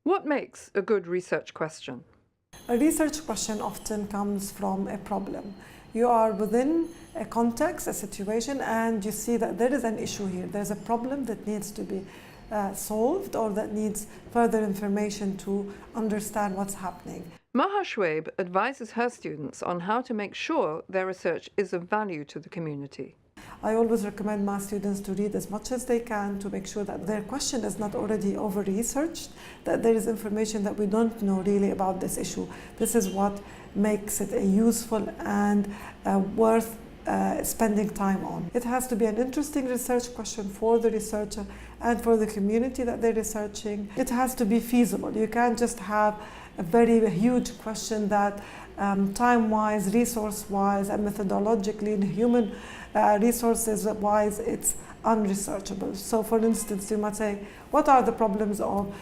What makes a good research question? A research question often comes from a problem. You are within a context, a situation, and you see that there is an issue here. There's a problem that needs to be solved or that needs further information to understand what's happening. Maha Shwaib advises her students on how to make sure their research is of value to the community. I always recommend my students to read as much as they can to make sure that their question is not already over-researched, that there is information that we don't know really about this issue. This is what makes it a useful and worth spending time on. It has to be an interesting research question for the researcher and for the community that they're researching. It has to be feasible. You can't just have a very huge question that time-wise, resource-wise, and methodologically and human resources-wise, it's unresearchable. So for instance, you might say, what are the problems of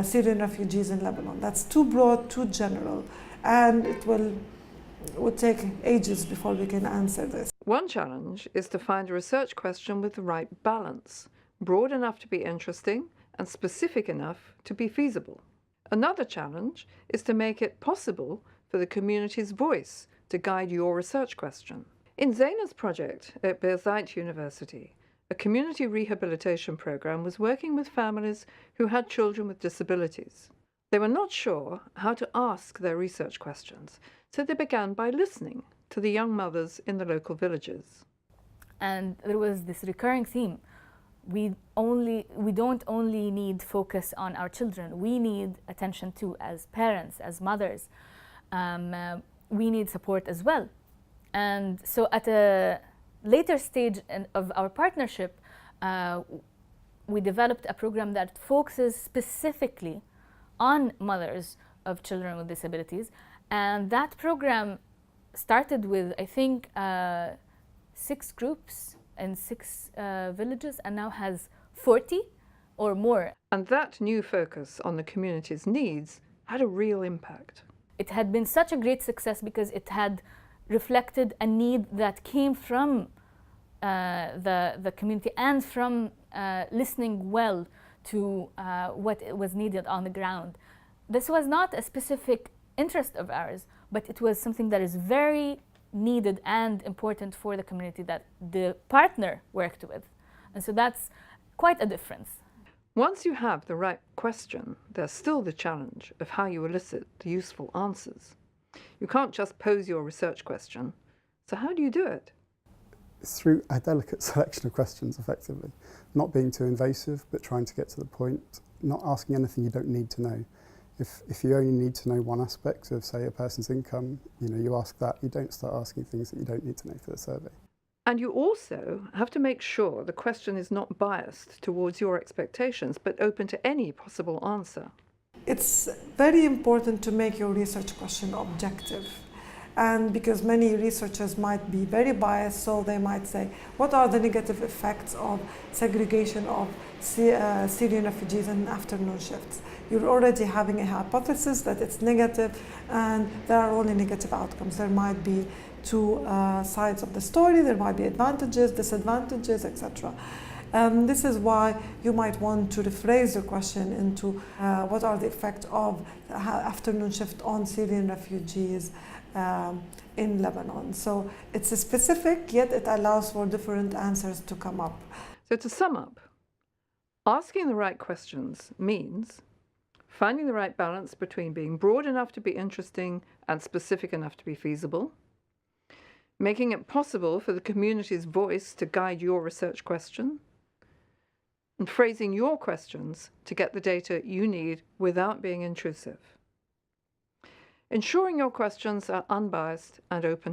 Syrian refugees in Lebanon? That's too broad, too general, and it would take ages before we can answer this. One challenge is to find a research question with the right balance, broad enough to be interesting and specific enough to be feasible. Another challenge is to make it possible for the community's voice to guide your research question. In Zaina's project at Birzeit University, a community rehabilitation program was working with families who had children with disabilities. They were not sure how to ask their research questions, so they began by listening to the young mothers in the local villages. And there was this recurring theme. We don't only need focus on our children, we need attention too as parents, as mothers. We need support as well. And so at a later stage of our partnership, we developed a program that focuses specifically on mothers of children with disabilities. And that program started with, I think, 6 groups in 6 villages, and now has 40 or more. And that new focus on the community's needs had a real impact. It had been such a great success because it had reflected a need that came from the community and from listening well to what was needed on the ground. This was not a specific interest of ours, but it was something that is very needed and important for the community that the partner worked with. And so that's quite a difference. Once you have the right question, there's still the challenge of how you elicit the useful answers. You can't just pose your research question. So how do you do it? It's through a delicate selection of questions, effectively. Not being too invasive, but trying to get to the point. Not asking anything you don't need to know. If you only need to know one aspect of, say, a person's income, you ask that. You don't start asking things that you don't need to know for the survey. And you also have to make sure the question is not biased towards your expectations, but open to any possible answer. It's very important to make your research question objective. And because many researchers might be very biased, so they might say, what are the negative effects of segregation of Syrian refugees in afternoon shifts? You're already having a hypothesis that it's negative, and there are only negative outcomes. There might be 2 sides of the story, there might be advantages, disadvantages, etc. This is why you might want to rephrase the question into what are the effects of the afternoon shift on Syrian refugees in Lebanon. So it's a specific, yet it allows for different answers to come up. So to sum up, asking the right questions means finding the right balance between being broad enough to be interesting and specific enough to be feasible, making it possible for the community's voice to guide your research question, and phrasing your questions to get the data you need without being intrusive. Ensuring your questions are unbiased and open to